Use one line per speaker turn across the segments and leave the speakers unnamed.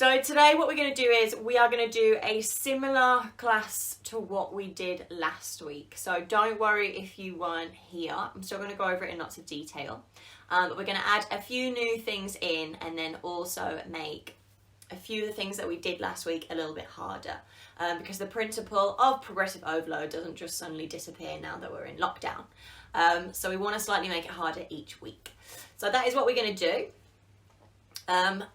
So today what we're going to do is we are going to do a similar class to what we did last week. So don't worry if you weren't here. I'm still going to go over it in lots of detail. But we're going to add a few new things in and then also make a few of the things that we did last week a little bit harder. Because the principle of progressive overload doesn't just suddenly disappear now that we're in lockdown. So we want to slightly make it harder each week. So that is what we're going to do.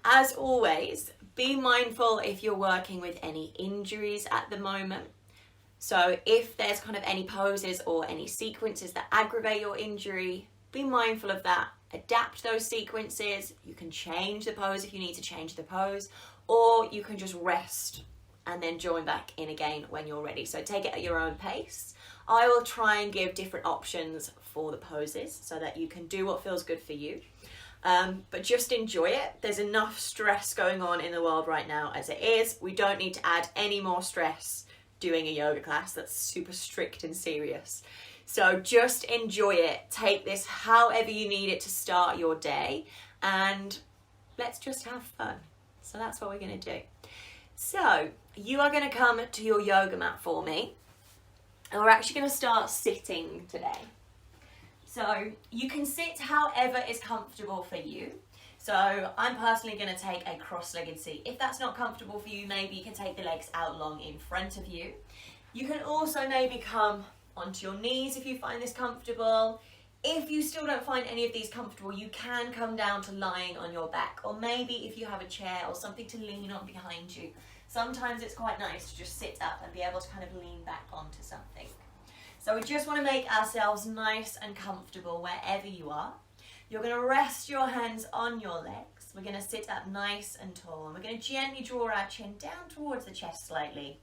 As always, be mindful if you're working with any injuries at the moment. So if there's kind of any poses or any sequences that aggravate your injury, be mindful of that. Adapt those sequences. You can change the pose if you need to change the pose, or you can just rest and then join back in again when you're ready. So take it at your own pace. I will try and give different options for the poses so that you can do what feels good for you. But just enjoy it. There's enough stress going on in the world right now as it is. We don't need to add any more stress doing a yoga class that's super strict and serious. So just enjoy it. Take this however you need it to start your day, and let's just have fun. So that's what we're going to do. So you are going to come to your yoga mat for me, and we're actually going to start sitting today. So you can sit however is comfortable for you. So I'm personally going to take a cross-legged seat. If that's not comfortable for you, maybe you can take the legs out long in front of you. You can also maybe come onto your knees if you find this comfortable. If you still don't find any of these comfortable, you can come down to lying on your back, or maybe if you have a chair or something to lean on behind you. Sometimes it's quite nice to just sit up and be able to kind of lean back onto something. So we just want to make ourselves nice and comfortable wherever you are. You're going to rest your hands on your legs. We're going to sit up nice and tall, and we're going to gently draw our chin down towards the chest slightly,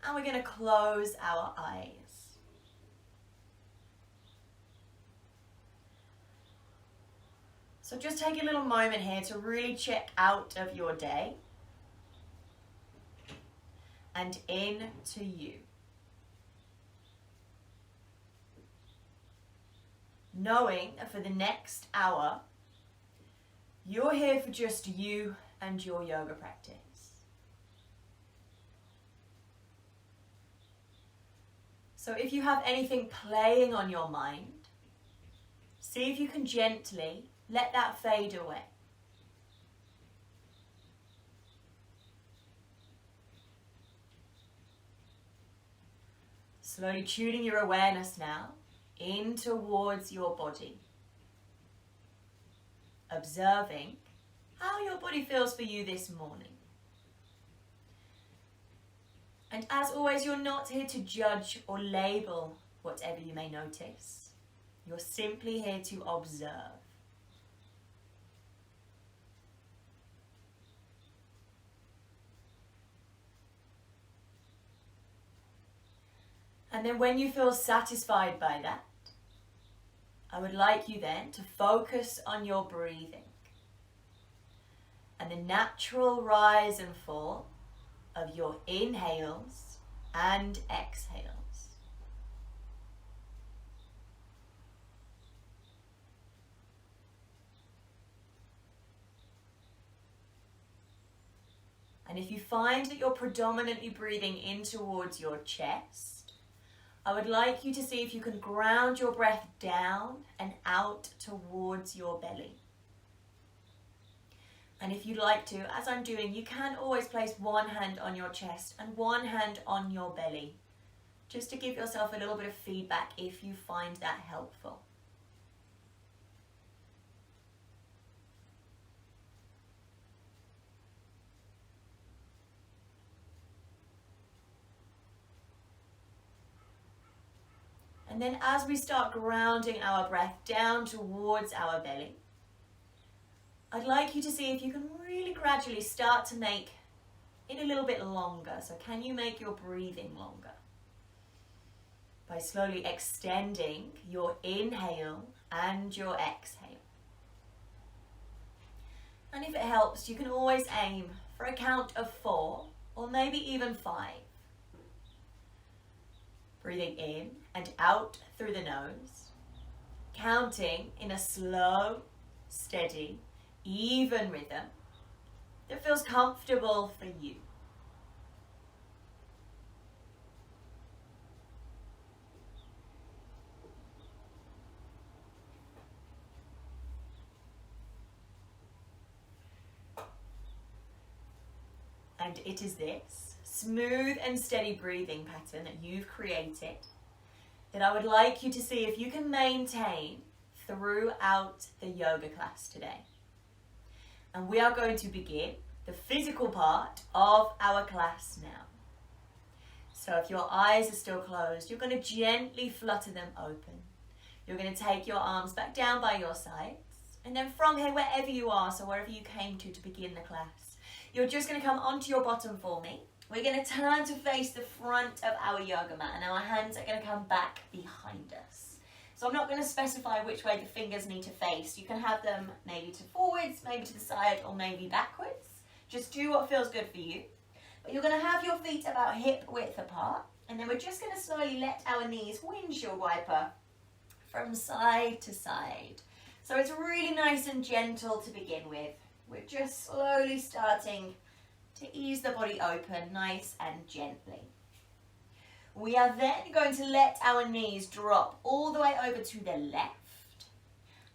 and we're going to close our eyes. So just take a little moment here to really check out of your day and into you. Knowing that for the next hour, you're here for just you and your yoga practice. So if you have anything playing on your mind, see if you can gently let that fade away. Slowly tuning your awareness now in towards your body. Observing how your body feels for you this morning. And as always, you're not here to judge or label whatever you may notice. You're simply here to observe. And then when you feel satisfied by that, I would like you then to focus on your breathing and the natural rise and fall of your inhales and exhales. And if you find that you're predominantly breathing in towards your chest, I would like you to see if you can ground your breath down and out towards your belly. And if you'd like to, as I'm doing, you can always place one hand on your chest and one hand on your belly, just to give yourself a little bit of feedback if you find that helpful. And then as we start grounding our breath down towards our belly, I'd like you to see if you can really gradually start to make it a little bit longer. So can you make your breathing longer? By slowly extending your inhale and your exhale. And if it helps, you can always aim for a count of 4 or maybe even 5. Breathing in and out through the nose, counting in a slow, steady, even rhythm, that feels comfortable for you. And it is this smooth and steady breathing pattern that you've created that I would like you to see if you can maintain throughout the yoga class today. And we are going to begin the physical part of our class now. So if your eyes are still closed, you're going to gently flutter them open. You're going to take your arms back down by your sides. And then from here, wherever you are, so wherever you came to begin the class, you're just going to come onto your bottom for me. We're going to turn to face the front of our yoga mat, and our hands are going to come back behind us. So I'm not going to specify which way the fingers need to face. You can have them maybe to forwards, maybe to the side, or maybe backwards. Just do what feels good for you. But you're going to have your feet about hip width apart, and then we're just going to slowly let our knees windshield wiper from side to side. So it's really nice and gentle to begin with. We're just slowly starting to ease the body open, nice and gently. We are then going to let our knees drop all the way over to the left.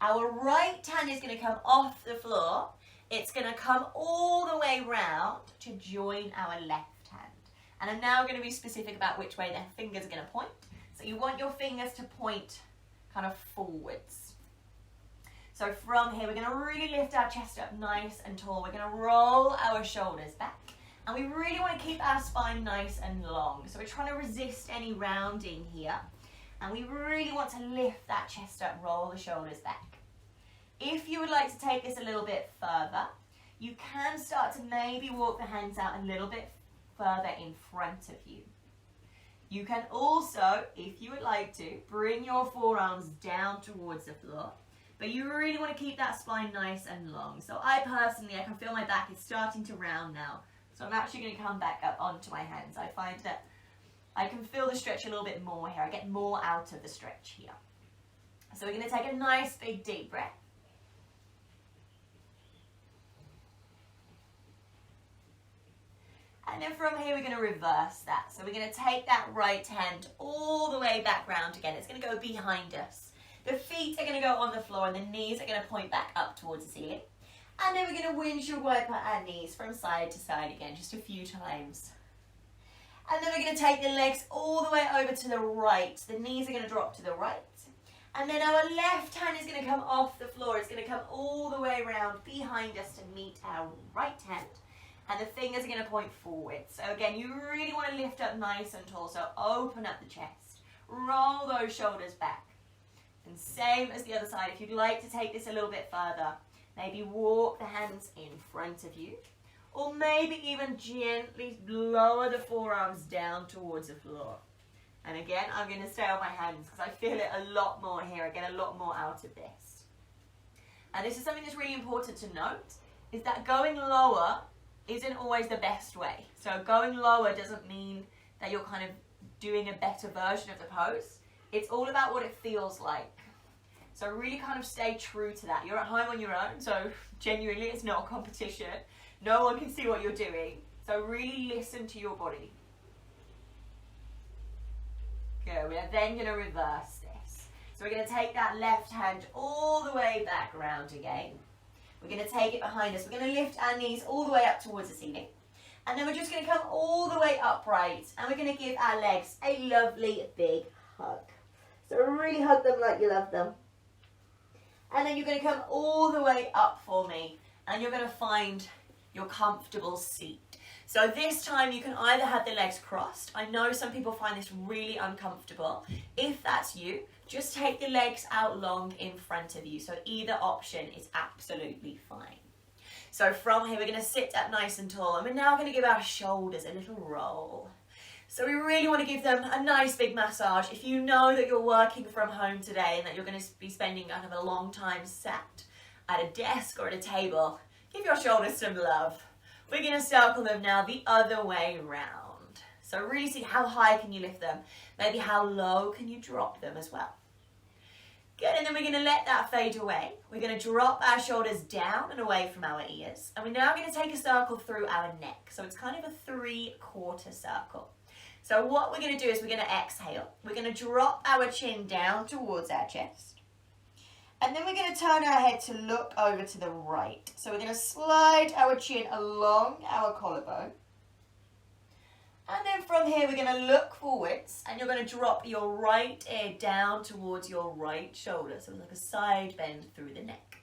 Our right hand is going to come off the floor. It's going to come all the way round to join our left hand. And I'm now going to be specific about which way the fingers are going to point. So you want your fingers to point kind of forwards. So from here, we're going to really lift our chest up nice and tall. We're going to roll our shoulders back. And we really want to keep our spine nice and long. So we're trying to resist any rounding here. And we really want to lift that chest up, roll the shoulders back. If you would like to take this a little bit further, you can start to maybe walk the hands out a little bit further in front of you. You can also, if you would like to, bring your forearms down towards the floor. But you really want to keep that spine nice and long. So I can feel my back is starting to round now. So I'm actually going to come back up onto my hands. I find that I can feel the stretch a little bit more here. I get more out of the stretch here. So we're going to take a nice big deep breath. And then from here, we're going to reverse that. So we're going to take that right hand all the way back round again. It's going to go behind us. The feet are going to go on the floor and the knees are going to point back up towards the ceiling. And then we're going to windshield wiper our knees from side to side again, just a few times. And then we're going to take the legs all the way over to the right. The knees are going to drop to the right. And then our left hand is going to come off the floor. It's going to come all the way around behind us to meet our right hand. And the fingers are going to point forward. So again, you really want to lift up nice and tall. So open up the chest. Roll those shoulders back. And same as the other side, if you'd like to take this a little bit further, maybe walk the hands in front of you, or maybe even gently lower the forearms down towards the floor. And again, I'm going to stay on my hands because I feel it a lot more here. I get a lot more out of this. And this is something that's really important to note, is that going lower isn't always the best way. So going lower doesn't mean that you're kind of doing a better version of the pose. It's all about what it feels like. So really kind of stay true to that. You're at home on your own, so genuinely it's not a competition. No one can see what you're doing. So really listen to your body. Good. We are then going to reverse this. So we're going to take that left hand all the way back round again. We're going to take it behind us. We're going to lift our knees all the way up towards the ceiling. And then we're just going to come all the way upright. And we're going to give our legs a lovely big hug. So really hug them like you love them. And then you're going to come all the way up for me. And you're going to find your comfortable seat. So this time you can either have the legs crossed. I know some people find this really uncomfortable. If that's you, just take the legs out long in front of you. So either option is absolutely fine. So from here, we're going to sit up nice and tall. And we're now going to give our shoulders a little roll. So we really want to give them a nice big massage. If you know that you're working from home today and that you're going to be spending kind of a long time sat at a desk or at a table, give your shoulders some love. We're going to circle them now the other way round. So really see how high can you lift them. Maybe how low can you drop them as well. Good, and then we're going to let that fade away. We're going to drop our shoulders down and away from our ears. And we're now going to take a circle through our neck. So it's kind of a 3/4 circle. So what we're going to do is we're going to exhale. We're going to drop our chin down towards our chest. And then we're going to turn our head to look over to the right. So we're going to slide our chin along our collarbone. And then from here, we're going to look forwards and you're going to drop your right ear down towards your right shoulder. So like a side bend through the neck.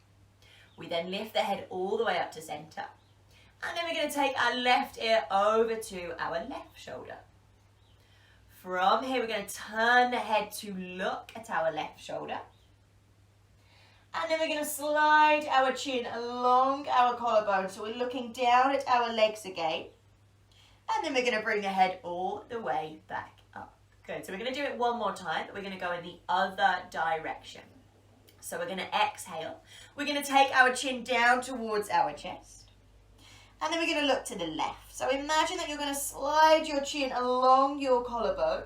We then lift the head all the way up to center. And then we're going to take our left ear over to our left shoulder. From here, we're going to turn the head to look at our left shoulder. And then we're going to slide our chin along our collarbone. So we're looking down at our legs again. And then we're going to bring the head all the way back up. Good. So we're going to do it one more time. We're going to go in the other direction. So we're going to exhale. We're going to take our chin down towards our chest. And then we're going to look to the left. So imagine that you're going to slide your chin along your collarbone.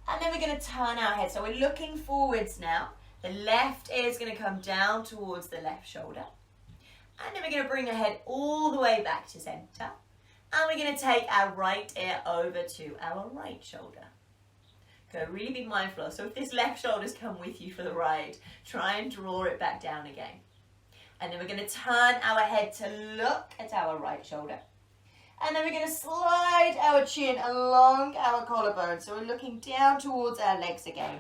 And then we're going to turn our head. So we're looking forwards now. The left ear is going to come down towards the left shoulder. And then we're going to bring the head all the way back to center. And we're going to take our right ear over to our right shoulder. Okay, really be mindful. So if this left shoulder's come with you for the ride, try and draw it back down again. And then we're going to turn our head to look at our right shoulder. And then we're going to slide our chin along our collarbone. So we're looking down towards our legs again.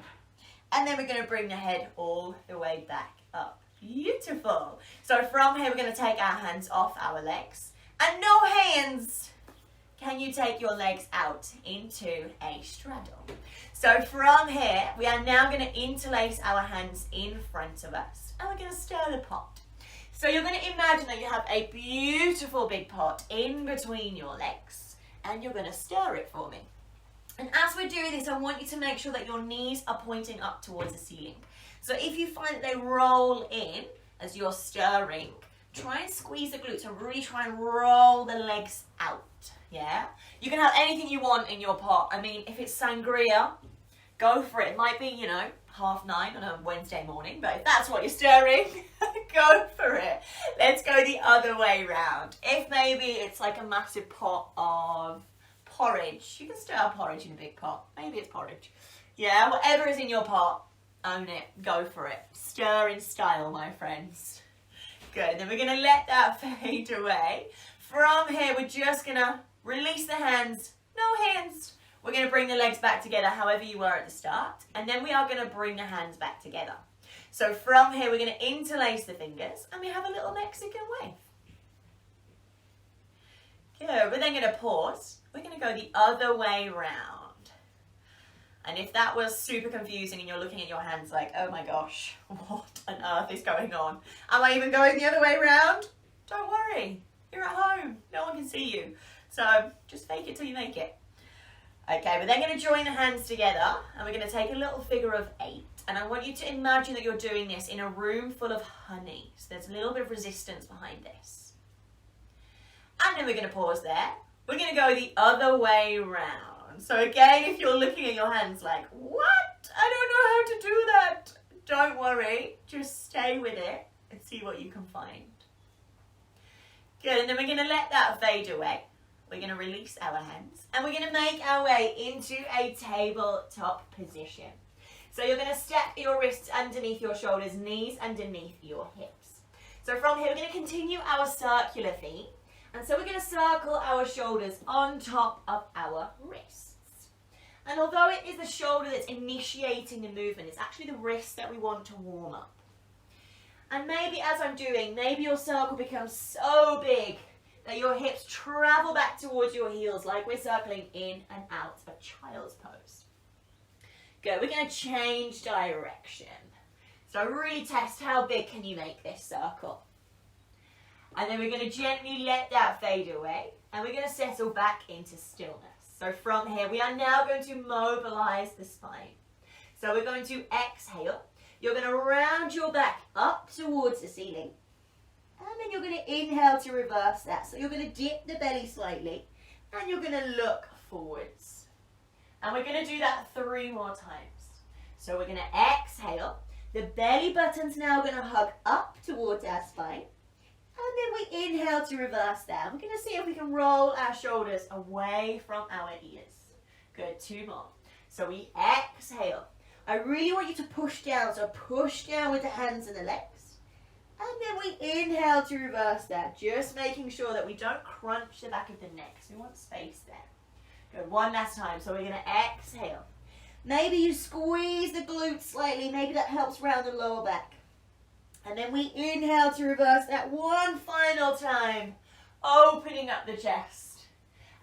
And then we're going to bring the head all the way back up. Beautiful. So from here, we're going to take our hands off our legs. And no hands. Can you take your legs out into a straddle? So from here, we are now going to interlace our hands in front of us. And we're going to stir the pot. So you're going to imagine that you have a beautiful big pot in between your legs. And you're going to stir it for me. And as we're doing this, I want you to make sure that your knees are pointing up towards the ceiling. So if you find that they roll in as you're stirring, try and squeeze the glutes and really try and roll the legs out, yeah? You can have anything you want in your pot. I mean, if it's sangria, go for it. It might be, 9:30 on a Wednesday morning, but if that's what you're stirring, go for it. Let's go the other way round. If maybe it's like a massive pot of porridge, you can stir porridge in a big pot. Maybe it's porridge. Yeah, whatever is in your pot, own it. Go for it. Stir in style, my friends. Good, then we're going to let that fade away. From here, we're just going to release the hands, no hands. We're going to bring the legs back together however you were at the start. And then we are going to bring the hands back together. So from here, we're going to interlace the fingers and we have a little Mexican wave. Good, we're then going to pause. We're going to go the other way round. And if that was super confusing and you're looking at your hands like, oh my gosh, what on earth is going on? Am I even going the other way around? Don't worry, you're at home. No one can see you. So just fake it till you make it. Okay, we're then going to join the hands together and we're going to take a little figure of 8. And I want you to imagine that you're doing this in a room full of honey. So there's a little bit of resistance behind this. And then we're going to pause there. We're going to go the other way round. So again, if you're looking at your hands like, what? I don't know how to do that. Don't worry, just stay with it and see what you can find. Good, and then we're going to let that fade away. We're going to release our hands and we're going to make our way into a tabletop position. So you're going to stack your wrists underneath your shoulders, knees underneath your hips. So from here, we're going to continue our circular theme. And so we're going to circle our shoulders on top of our wrists. And although it is the shoulder that's initiating the movement, it's actually the wrist that we want to warm up. And maybe as I'm doing, maybe your circle becomes so big that your hips travel back towards your heels like we're circling in and out of child's pose. Good, we're going to change direction. So really test how big can you make this circle. And then we're going to gently let that fade away. And we're going to settle back into stillness. So from here, we are now going to mobilize the spine. So we're going to exhale. You're going to round your back up towards the ceiling. And then you're going to inhale to reverse that. So you're going to dip the belly slightly. And you're going to look forwards. And we're going to do that 3 more times. So we're going to exhale. The belly button's now going to hug up towards our spine. And then we inhale to reverse that. We're going to see if we can roll our shoulders away from our ears. Good, 2 more. So we exhale. I really want you to push down. So push down with the hands and the legs. And then we inhale to reverse that. Just making sure that we don't crunch the back of the neck. So we want space there. Good, 1 last time. So we're going to exhale. Maybe you squeeze the glutes slightly. Maybe that helps round the lower back. And then we inhale to reverse that 1 final time, opening up the chest.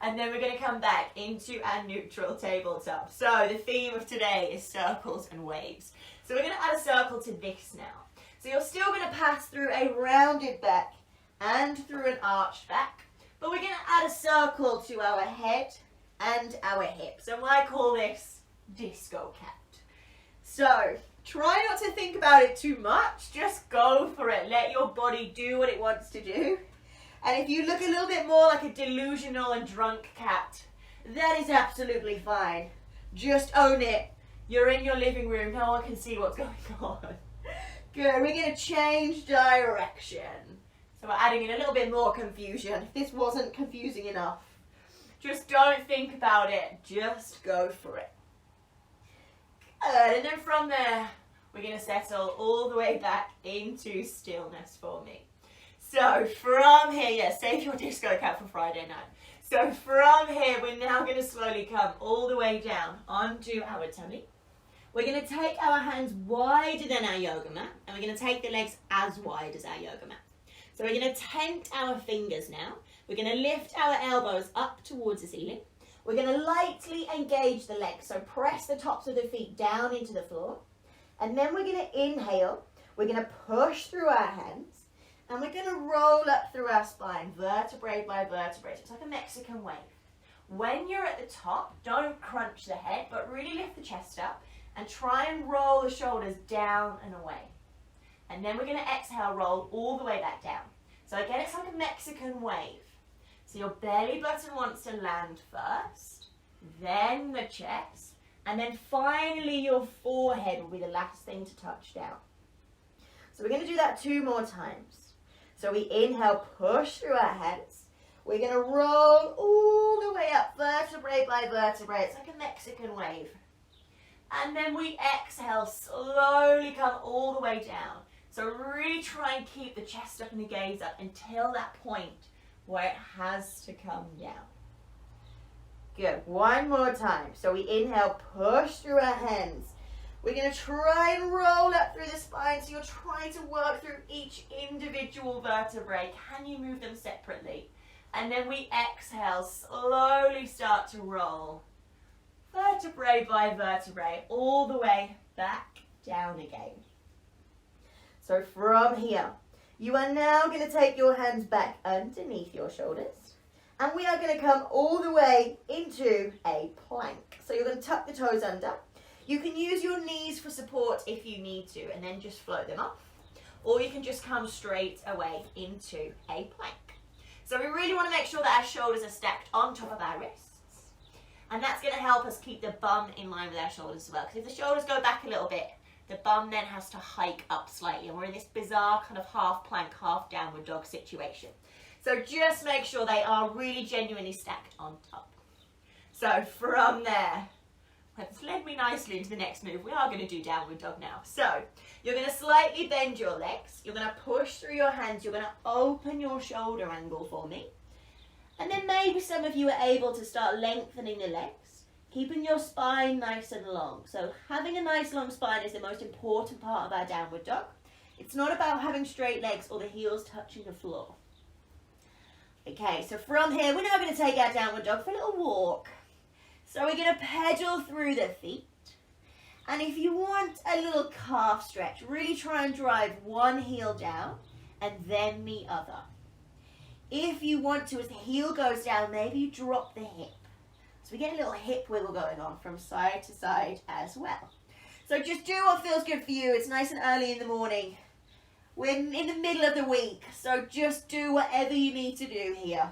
And then we're going to come back into our neutral tabletop. So the theme of today is circles and waves. So we're going to add a circle to this now. So you're still going to pass through a rounded back and through an arched back. But we're going to add a circle to our head and our hips. And I call this disco cat. So try not to think about it too much. Just go for it. Let your body do what it wants to do. And if you look a little bit more like a delusional and drunk cat, that is absolutely fine. Just own it. You're in your living room. No one can see what's going on. Good. We're going to change direction. So we're adding in a little bit more confusion. If this wasn't confusing enough, just don't think about it. Just go for it. Good. And then from there, we're going to settle all the way back into stillness for me. So from here, yeah, save your disco cat for Friday night. So from here, we're now going to slowly come all the way down onto our tummy. We're going to take our hands wider than our yoga mat, and we're going to take the legs as wide as our yoga mat. So we're going to tent our fingers now. We're going to lift our elbows up towards the ceiling. We're going to lightly engage the legs, so press the tops of the feet down into the floor. And then we're going to inhale. We're going to push through our hands. And we're going to roll up through our spine, vertebrae by vertebrae. So it's like a Mexican wave. When you're at the top, don't crunch the head, but really lift the chest up and try and roll the shoulders down and away. And then we're going to exhale, roll all the way back down. So again, it's like a Mexican wave. So your belly button wants to land first, then the chest, and then finally your forehead will be the last thing to touch down. So we're going to do that 2 more times. So we inhale, push through our hands. We're going to roll all the way up, vertebrae by vertebrae. It's like a Mexican wave. And then we exhale, slowly come all the way down. So really try and keep the chest up and the gaze up until that point where it has to come down. Good. 1 more time. So we inhale, push through our hands. We're going to try and roll up through the spine. So you're trying to work through each individual vertebrae. Can you move them separately? And then we exhale, slowly start to roll. Vertebrae by vertebrae, all the way back down again. So from here, you are now going to take your hands back underneath your shoulders. And we are going to come all the way into a plank. So you're going to tuck the toes under. You can use your knees for support if you need to, and then just float them off. Or you can just come straight away into a plank. So we really want to make sure that our shoulders are stacked on top of our wrists. And that's going to help us keep the bum in line with our shoulders as well. Because if the shoulders go back a little bit, the bum then has to hike up slightly. And we're in this bizarre kind of half plank, half downward dog situation. So just make sure they are really genuinely stacked on top. So from there, that's led me nicely into the next move. We are going to do downward dog now. So you're going to slightly bend your legs. You're going to push through your hands. You're going to open your shoulder angle for me. And then maybe some of you are able to start lengthening the legs, keeping your spine nice and long. So having a nice long spine is the most important part of our downward dog. It's not about having straight legs or the heels touching the floor. Okay, so from here, we're now going to take our downward dog for a little walk. So we're going to pedal through the feet. And if you want a little calf stretch, really try and drive one heel down and then the other. If you want to, as the heel goes down, maybe you drop the hip. So we get a little hip wiggle going on from side to side as well. So just do what feels good for you. It's nice and early in the morning. We're in the middle of the week, so just do whatever you need to do here.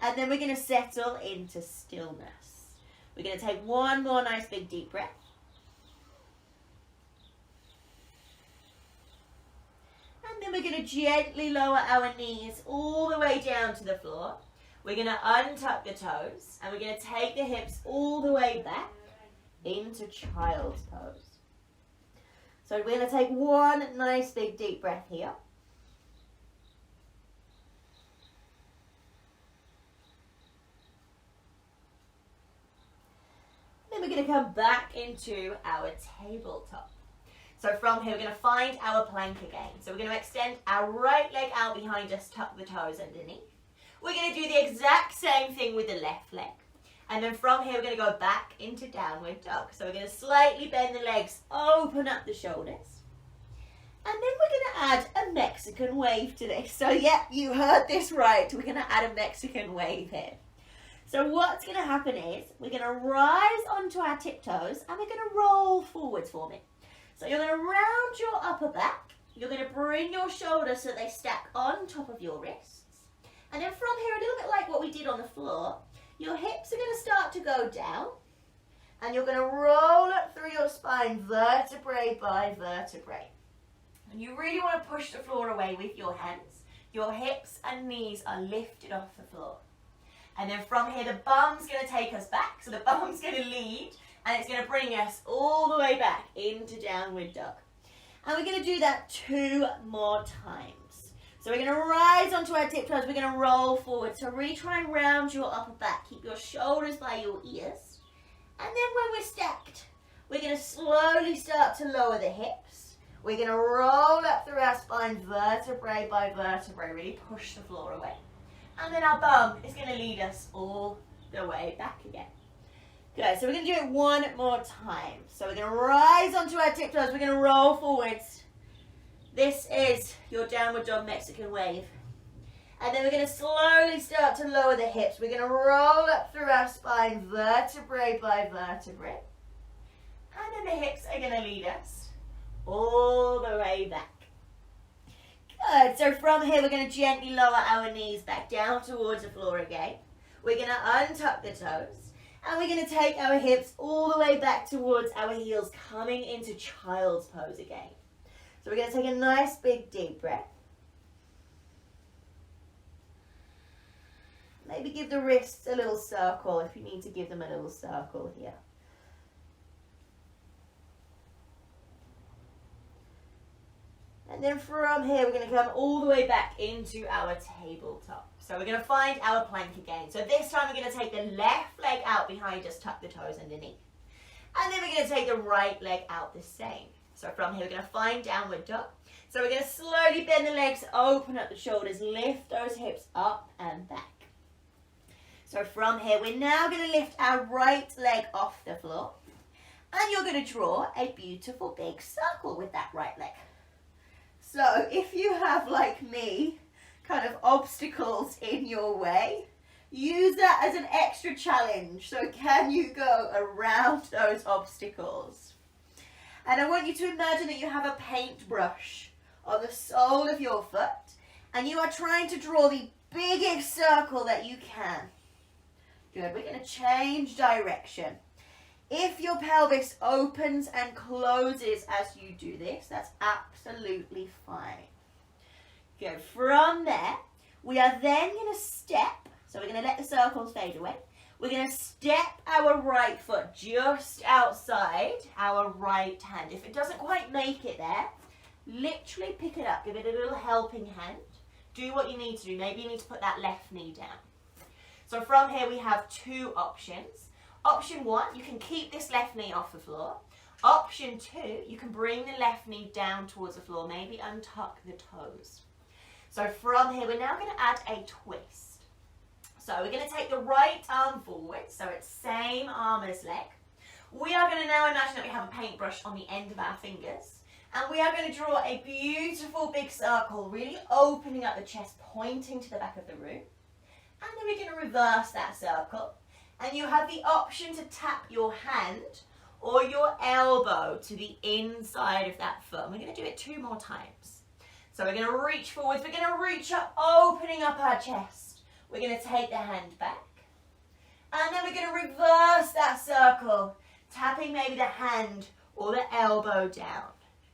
And then we're going to settle into stillness. We're going to take one more nice big deep breath. And then we're going to gently lower our knees all the way down to the floor. We're going to untuck the toes and we're going to take the hips all the way back into child's pose. So we're going to take one nice big deep breath here. Then we're going to come back into our tabletop. So from here, we're going to find our plank again. So we're going to extend our right leg out behind us, tuck the toes underneath. We're going to do the exact same thing with the left leg. And then from here, we're going to go back into downward dog. So we're going to slightly bend the legs, open up the shoulders. And then we're going to add a Mexican wave to this. So yeah, you heard this right. We're going to add a Mexican wave here. So what's going to happen is we're going to rise onto our tiptoes and we're going to roll forwards for me. So you're going to round your upper back. You're going to bring your shoulders so they stack on top of your wrists. And then from here, a little bit like what we did on the floor, your hips are going to start to go down. And you're going to roll up through your spine vertebrae by vertebrae. And you really want to push the floor away with your hands. Your hips and knees are lifted off the floor. And then from here, the bum's going to take us back. So the bum's going to lead. And it's going to bring us all the way back into downward dog. And we're going to do that 2 more times. So we're going to rise onto our tiptoes. We're going to roll forward. So really try and round your upper back. Keep your shoulders by your ears. And then when we're stacked, we're going to slowly start to lower the hips. We're going to roll up through our spine vertebrae by vertebrae. Really push the floor away. And then our bum is going to lead us all the way back again. Good, so we're going to do it 1 more time. So we're going to rise onto our tiptoes. We're going to roll forwards. This is your downward dog Mexican wave. And then we're going to slowly start to lower the hips. We're going to roll up through our spine, vertebrae by vertebrae. And then the hips are going to lead us all the way back. Good, so from here we're going to gently lower our knees back down towards the floor again. We're going to untuck the toes. And we're going to take our hips all the way back towards our heels, coming into child's pose again. So we're going to take a nice big deep breath. Maybe give the wrists a little circle if you need to give them a little circle here. And then from here, we're going to come all the way back into our tabletop. So we're going to find our plank again. So this time we're going to take the left leg out behind us, tuck the toes underneath. And then we're going to take the right leg out the same. So from here, we're going to find downward dog. So we're going to slowly bend the legs, open up the shoulders, lift those hips up and back. So from here, we're now going to lift our right leg off the floor. And you're going to draw a beautiful big circle with that right leg. So if you have, like me, kind of obstacles in your way, use that as an extra challenge. So can you go around those obstacles? And I want you to imagine that you have a paintbrush on the sole of your foot and you are trying to draw the biggest circle that you can. Good, we're going to change direction. If your pelvis opens and closes as you do this, that's absolutely fine. Good. From there, we are then going to step. So we're going to let the circles fade away. We're going to step our right foot just outside our right hand. If it doesn't quite make it there, literally pick it up. Give it a little helping hand. Do what you need to do. Maybe you need to put that left knee down. So from here, we have 2 options. Option 1, you can keep this left knee off the floor. Option 2, you can bring the left knee down towards the floor, maybe untuck the toes. So from here, we're now going to add a twist. So we're going to take the right arm forward, so it's same arm as leg. We are going to now imagine that we have a paintbrush on the end of our fingers. And we are going to draw a beautiful big circle, really opening up the chest, pointing to the back of the room. And then we're going to reverse that circle. And you have the option to tap your hand or your elbow to the inside of that foot. And we're going to do it 2 more times. So we're going to reach forwards. We're going to reach up, opening up our chest. We're going to take the hand back. And then we're going to reverse that circle, tapping maybe the hand or the elbow down.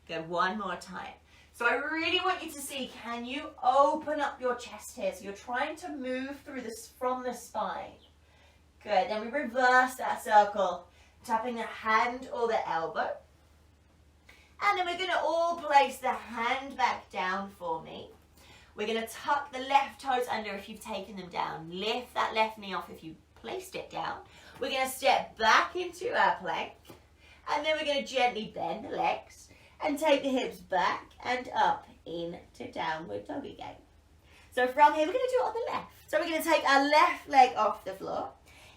Go 1 more time. So I really want you to see, can you open up your chest here? So you're trying to move through this from the spine. Good, then we reverse that circle, tapping the hand or the elbow. And then we're going to all place the hand back down for me. We're going to tuck the left toes under if you've taken them down. Lift that left knee off if you placed it down. We're going to step back into our plank. And then we're going to gently bend the legs and take the hips back and up into downward dog again. So from here, we're going to do it on the left. So we're going to take our left leg off the floor.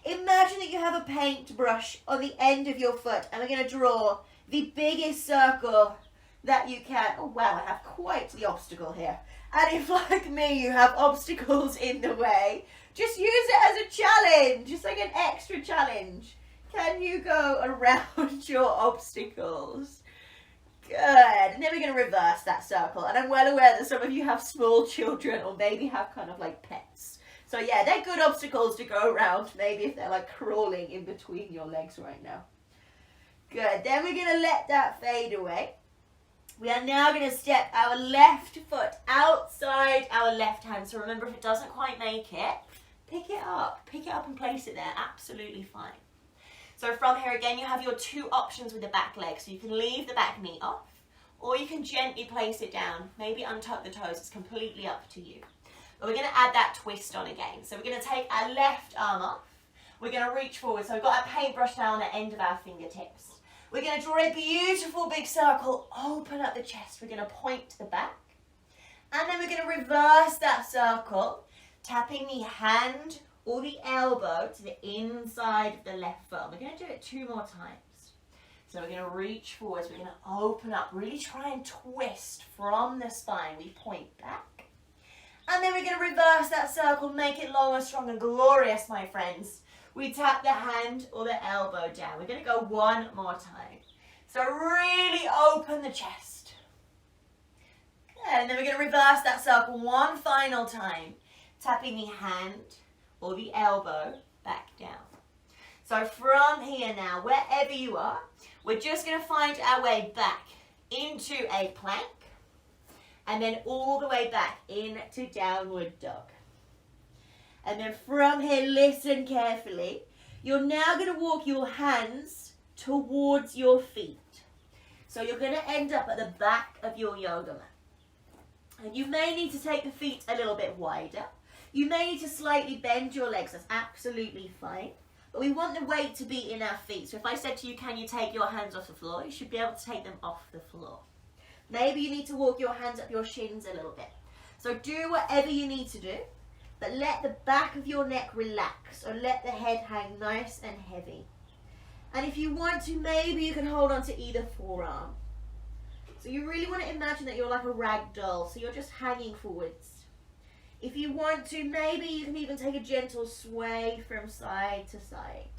Imagine that you have a paintbrush on the end of your foot, and we're going to draw the biggest circle that you can. Oh wow, I have quite the obstacle here. And if, like me, you have obstacles in the way, just use it as a challenge, just like an extra challenge. Can you go around your obstacles? Good. And then we're going to reverse that circle. And I'm well aware that some of you have small children or maybe have kind of like pets. So yeah, they're good obstacles to go around, maybe if they're like crawling in between your legs right now. Good. Then we're going to let that fade away. We are now going to step our left foot outside our left hand. So remember, if it doesn't quite make it, pick it up. Pick it up and place it there. Absolutely fine. So from here again, you have your two options with the back leg. So you can leave the back knee off, or you can gently place it down. Maybe untuck the toes. It's completely up to you. But we're going to add that twist on again. So we're going to take our left arm off. We're going to reach forward. So we've got our paintbrush down at the end of our fingertips. We're going to draw a beautiful big circle. Open up the chest. We're going to point to the back. And then we're going to reverse that circle, tapping the hand or the elbow to the inside of the left foot. We're going to do it 2 more times. So we're going to reach forwards. We're going to open up. Really try and twist from the spine. We point back. And then we're going to reverse that circle, make it longer, strong and glorious, my friends. We tap the hand or the elbow down. We're going to go 1 more time. So really open the chest. Good. And then we're going to reverse that circle 1 final time, tapping the hand or the elbow back down. So from here now, wherever you are, we're just going to find our way back into a plank. And then all the way back into downward dog. And then from here, listen carefully. You're now going to walk your hands towards your feet. So you're going to end up at the back of your yoga mat. And you may need to take the feet a little bit wider. You may need to slightly bend your legs. That's absolutely fine. But we want the weight to be in our feet. So if I said to you, can you take your hands off the floor? You should be able to take them off the floor. Maybe you need to walk your hands up your shins a little bit. So do whatever you need to do, but let the back of your neck relax, or let the head hang nice and heavy. And if you want to, maybe you can hold on to either forearm. So you really want to imagine that you're like a rag doll, so you're just hanging forwards. If you want to, maybe you can even take a gentle sway from side to side.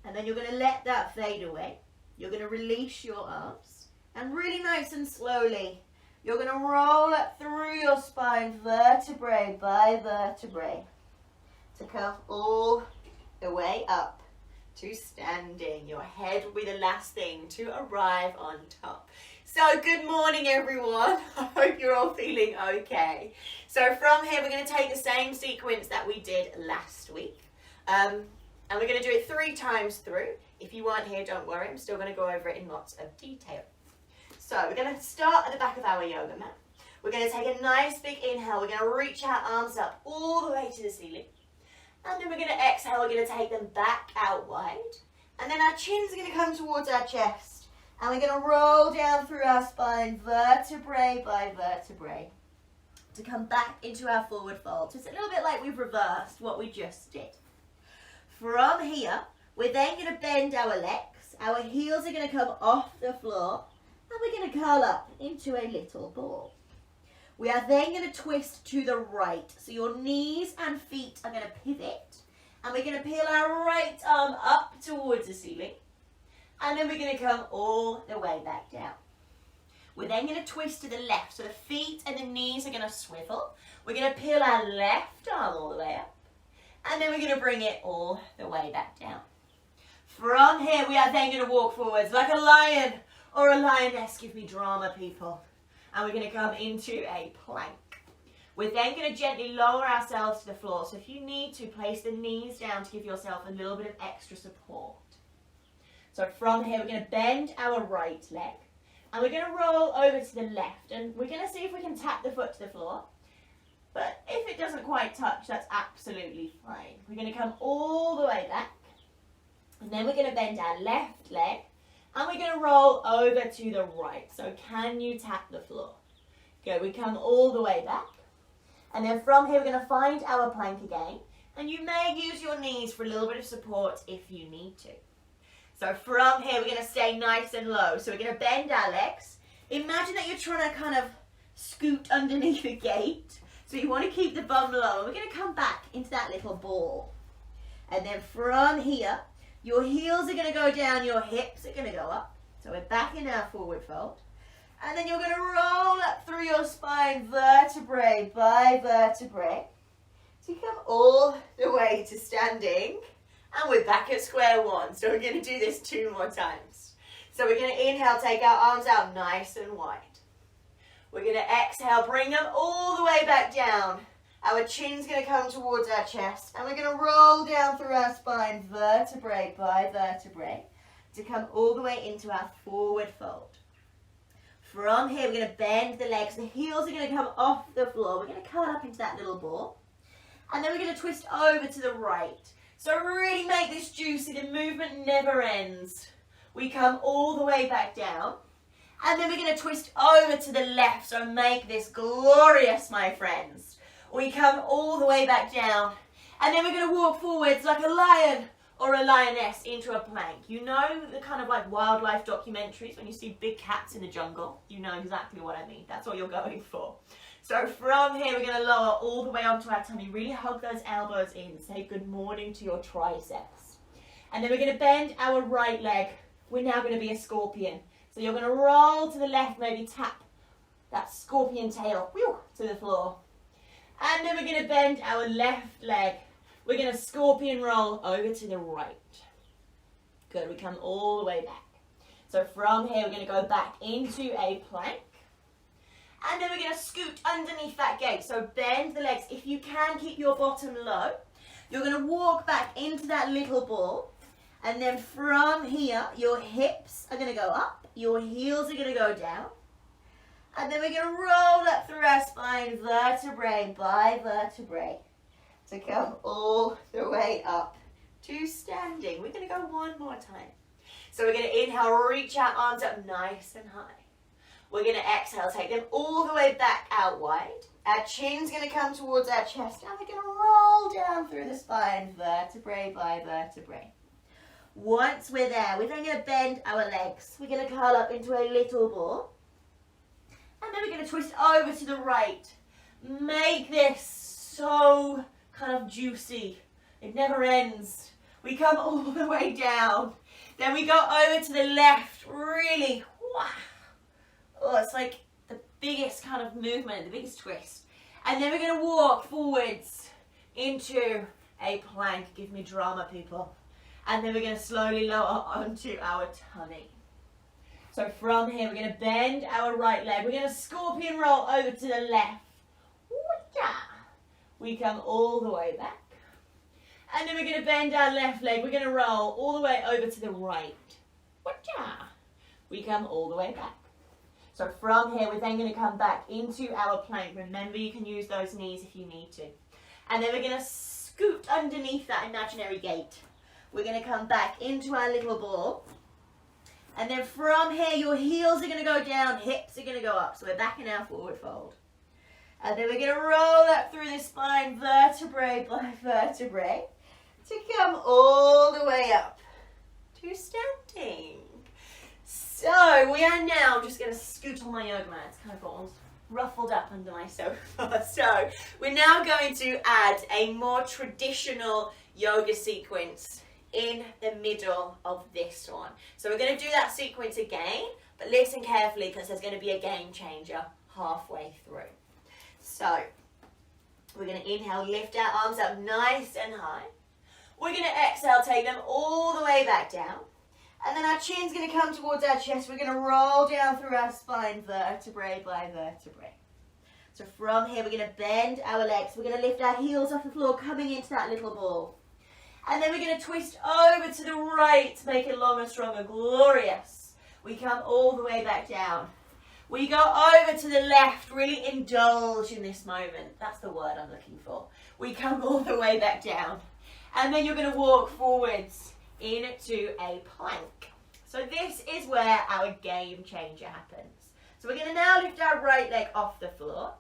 And then you're going to let that fade away. You're going to release your arms, and really nice and slowly, you're going to roll up through your spine, vertebrae by vertebrae, to come all the way up to standing. Your head will be the last thing to arrive on top. So good morning, everyone. I hope you're all feeling okay. So from here, we're going to take the same sequence that we did last week. And we're going to do it 3 times through. If you weren't here, don't worry. I'm still going to go over it in lots of detail. So we're going to start at the back of our yoga mat. We're going to take a nice big inhale. We're going to reach our arms up all the way to the ceiling. And then we're going to exhale. We're going to take them back out wide. And then our chins are going to come towards our chest. And we're going to roll down through our spine, vertebrae by vertebrae, to come back into our forward fold. So it's a little bit like we've reversed what we just did. From here, we're then going to bend our legs. Our heels are going to come off the floor. And we're going to curl up into a little ball. We are then going to twist to the right. So your knees and feet are going to pivot. And we're going to peel our right arm up towards the ceiling. And then we're going to come all the way back down. We're then going to twist to the left. So the feet and the knees are going to swivel. We're going to peel our left arm all the way up. And then we're going to bring it all the way back down. From here, we are then going to walk forwards like a lion. or a lioness. Give me drama, people. And we're going to come into a plank. We're then going to gently lower ourselves to the floor. So if you need to, place the knees down to give yourself a little bit of extra support. So from here, we're going to bend our right leg. And we're going to roll over to the left. And we're going to see if we can tap the foot to the floor. But if it doesn't quite touch, that's absolutely fine. We're going to come all the way back. And then we're going to bend our left leg. And we're going to roll over to the right. So can you tap the floor? Good. We come all the way back. And then from here, we're going to find our plank again. And you may use your knees for a little bit of support if you need to. So from here, we're going to stay nice and low. So we're going to bend our legs. Imagine that you're trying to kind of scoot underneath a gate. So you want to keep the bum low. We're going to come back into that little ball. And then from here, your heels are going to go down, your hips are going to go up. So we're back in our forward fold. And then you're going to roll up through your spine, vertebrae by vertebrae. So you come all the way to standing. And we're back at square one. So we're going to do this 2 more times. So we're going to inhale, take our arms out nice and wide. We're going to exhale, bring them all the way back down. Our chin's going to come towards our chest. And we're going to roll down through our spine, vertebrae by vertebrae, to come all the way into our forward fold. From here, we're going to bend the legs. The heels are going to come off the floor. We're going to curl up into that little ball. And then we're going to twist over to the right. So really make this juicy. The movement never ends. We come all the way back down. And then we're going to twist over to the left. So make this glorious, my friends. We come all the way back down. And then we're going to walk forwards like a lion or a lioness into a plank. You know the kind of like wildlife documentaries when you see big cats in the jungle? You know exactly what I mean. That's what you're going for. So from here, we're going to lower all the way onto our tummy. Really hug those elbows in. Say good morning to your triceps. And then we're going to bend our right leg. We're now going to be a scorpion. So you're going to roll to the left, maybe tap that scorpion tail to the floor. And then we're going to bend our left leg. We're going to scorpion roll over to the right. Good, we come all the way back. So from here, we're going to go back into a plank. And then we're going to scoot underneath that gate. So bend the legs. If you can, keep your bottom low. You're going to walk back into that little ball. And then from here, your hips are going to go up. Your heels are going to go down. And then we're going to roll up through our spine, vertebrae by vertebrae, to come all the way up to standing. We're going to go 1 more time. So we're going to inhale, reach our arms up nice and high. We're going to exhale, take them all the way back out wide. Our chin's going to come towards our chest, and we're going to roll down through the spine, vertebrae by vertebrae. Once we're there, we're then going to bend our legs. We're going to curl up into a little ball. And then we're going to twist over to the right. Make this so kind of juicy. It never ends. We come all the way down. Then we go over to the left. Really, wow. Oh, it's like the biggest kind of movement, the biggest twist. And then we're going to walk forwards into a plank. Give me drama, people. And then we're going to slowly lower onto our tummy. So from here, we're going to bend our right leg. We're going to scorpion roll over to the left. We come all the way back. And then we're going to bend our left leg. We're going to roll all the way over to the right. We come all the way back. So from here, we're then going to come back into our plank. Remember, you can use those knees if you need to. And then we're going to scoot underneath that imaginary gate. We're going to come back into our little ball. And then from here, your heels are going to go down, hips are going to go up. So we're back in our forward fold. And then we're going to roll up through the spine, vertebrae by vertebrae, to come all the way up to standing. So we are now just going to scoot on my yoga mat. It's kind of got ruffled up under my sofa. So we're now going to add a more traditional yoga sequence in the middle of this one. So we're going to do that sequence again, but listen carefully because there's going to be a game changer halfway through. So we're going to inhale, lift our arms up nice and high. We're going to exhale, take them all the way back down.
And then our chin's going to come towards our chest. We're going to roll down through our spine, vertebrae by vertebrae. So from here, we're going to bend our legs. We're going to lift our heels off the floor, coming into that little ball. And then we're going to twist over to the right to make it longer, stronger, glorious. We come all the way back down. We go over to the left, really indulge in this moment. That's the word I'm looking for. We come all the way back down. And then you're going to walk forwards into a plank. So this is where our game changer happens. So we're going to now lift our right leg off the floor.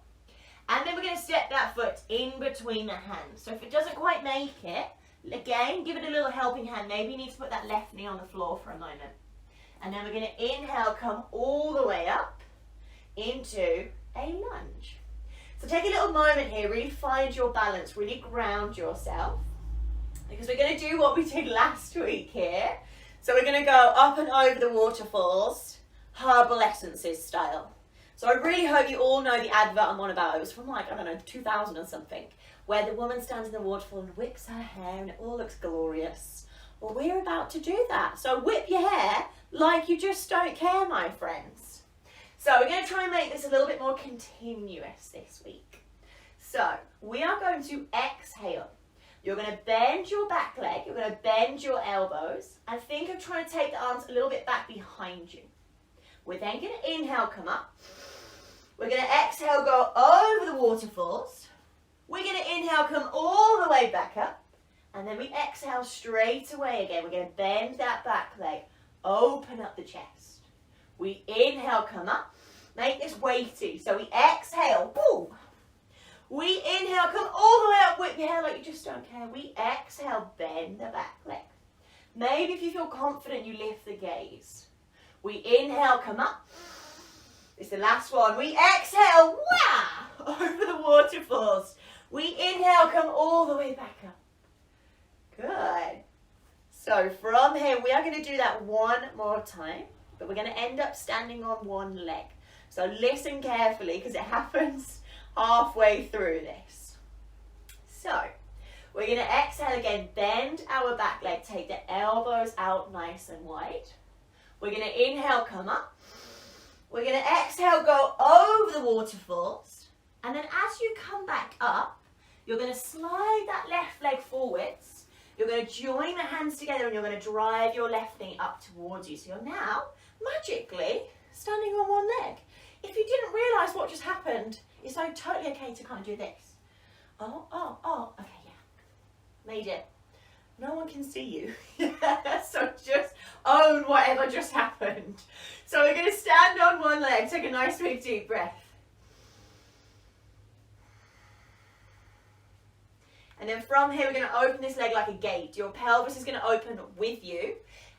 And then we're going to step that foot in between the hands. So if it doesn't quite make it, again, give it a little helping hand. Maybe you need to put that left knee on the floor for a moment. And then we're going to inhale, come all the way up into a lunge. So take a little moment here, really find your balance, really ground yourself. Because we're going to do what we did last week here. So we're going to go up and over the waterfalls, herbal essences style. So I really hope you all know the advert I'm on about. It was from like, I don't know, 2000 or something, where the woman stands in the waterfall and whips her hair and it all looks glorious. Well, we're about to do that. So whip your hair like you just don't care, my friends. So we're going to try and make this a little bit more continuous this week. So we are going to exhale. You're going to bend your back leg, you're going to bend your elbows, and think of trying to take the arms a little bit back behind you. We're then going to inhale, come up. We're going to exhale, go over the waterfalls. We're going to inhale, come all the way back up. And then we exhale straight away again. We're going to bend that back leg, open up the chest. We inhale, come up. Make this weighty. So we exhale, woo. We inhale, come all the way up, whip your hair like you just don't care. We exhale, bend the back leg. Maybe if you feel confident, you lift the gaze. We inhale, come up. It's the last one. We exhale, wah, over the waterfalls. We inhale, come all the way back up. Good. So from here, we are going to do that one more time, but we're going to end up standing on one leg. So listen carefully because it happens halfway through this. So we're going to exhale again, bend our back leg, take the elbows out nice and wide. We're going to inhale, come up. We're going to exhale, go over the waterfalls. And then as you come back up, you're going to slide that left leg forwards. You're going to join the hands together and you're going to drive your left knee up towards you. So you're now magically standing on one leg. If you didn't realise what just happened, it's so totally okay to kind of do this. Oh, okay, yeah. Made it. No one can see you. So just own whatever just happened. So we're going to stand on one leg. Take a nice big deep breath. And then from here, we're going to open this leg like a gate. Your pelvis is going to open with you.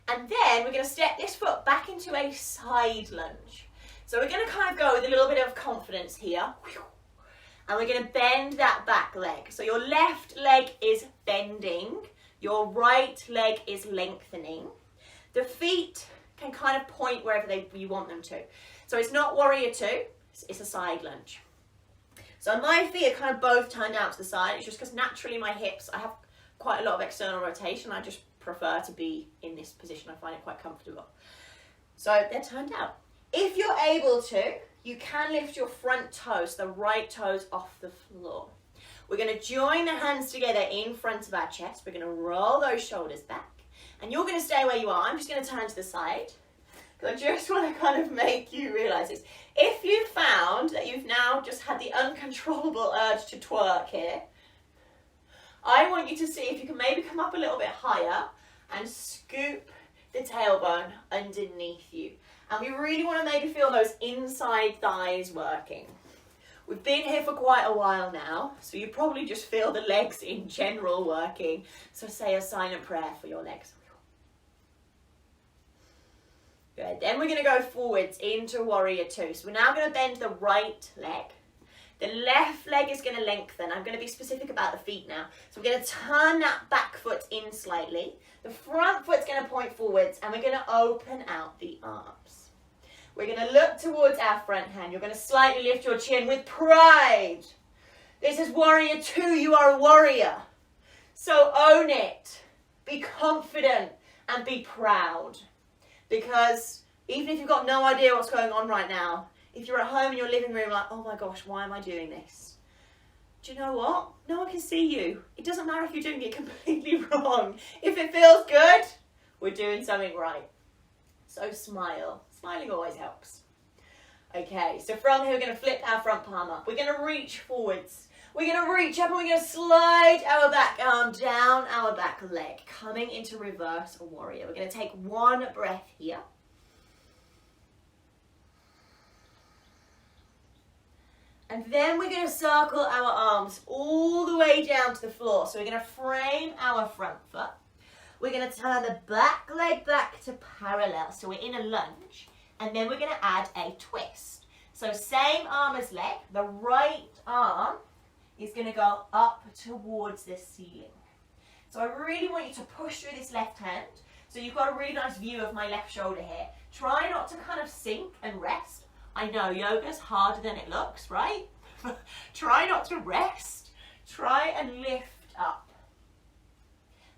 And then we're going to step this foot back into a side lunge. So we're going to kind of go with a little bit of confidence here. And we're going to bend that back leg. So your left leg is bending. Your right leg is lengthening. The feet can kind of point wherever you want them to. So it's not warrior two, it's a side lunge. So my feet are kind of both turned out to the side. It's just because naturally my hips, I have quite a lot of external rotation. I just prefer to be in this position. I find it quite comfortable. So they're turned out. If you're able to, you can lift your front toes, the right toes off the floor. We're going to join the hands together in front of our chest. We're going to roll those shoulders back. And you're going to stay where you are. I'm just going to turn to the side. Because I just want to kind of make you realise this. If you found that you've now just had the uncontrollable urge to twerk here, I want you to see if you can maybe come up a little bit higher and scoop the tailbone underneath you. And we really want to maybe feel those inside thighs working. We've been here for quite a while now, so you probably just feel the legs in general working. So say a silent prayer for your legs. Good. Then we're going to go forwards into warrior two. So we're now going to bend the right leg. The left leg is going to lengthen. I'm going to be specific about the feet now. So we're going to turn that back foot in slightly. The front foot's going to point forwards and we're going to open out the arms. We're going to look towards our front hand. You're going to slightly lift your chin with pride. This is warrior two. You are a warrior. So own it. Be confident and be proud. Because even if you've got no idea what's going on right now, if you're at home in your living room like, oh my gosh, why am I doing this? Do you know what? No one can see you. It doesn't matter if you're doing it completely wrong. If it feels good, we're doing something right. So smile. Smiling always helps. Okay, so from here we're going to flip our front palm up. We're going to reach forwards. We're going to reach up and we're going to slide our back arm down our back leg, coming into reverse warrior. We're going to take one breath here. And then we're going to circle our arms all the way down to the floor. So we're going to frame our front foot. We're going to turn the back leg back to parallel. So we're in a lunge. And then we're going to add a twist. So same arm as leg. The right arm is going to go up towards the ceiling. So I really want you to push through this left hand. So you've got a really nice view of my left shoulder here. Try not to kind of sink and rest. I know yoga's harder than it looks, right? Try not to rest. Try and lift up.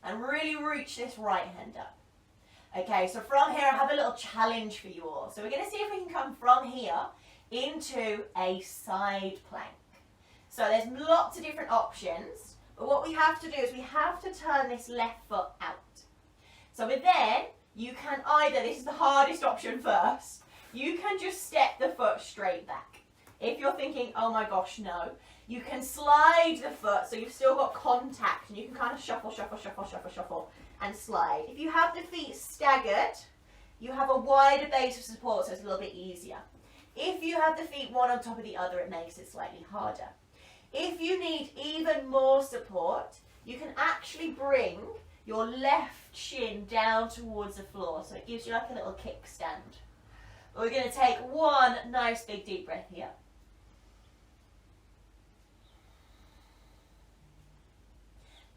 And really reach this right hand up. Okay, so from here I have a little challenge for you all. So we're going to see if we can come from here into a side plank. So there's lots of different options, but what we have to do is we have to turn this left foot out. So with then, you can either, this is the hardest option first, you can just step the foot straight back. If you're thinking, oh my gosh, no, you can slide the foot so you've still got contact and you can kind of shuffle, shuffle, shuffle, shuffle, shuffle and slide. If you have the feet staggered, you have a wider base of support so it's a little bit easier. If you have the feet one on top of the other, it makes it slightly harder. If you need even more support, you can actually bring your left shin down towards the floor so it gives you like a little kickstand. We're going to take one nice big deep breath here.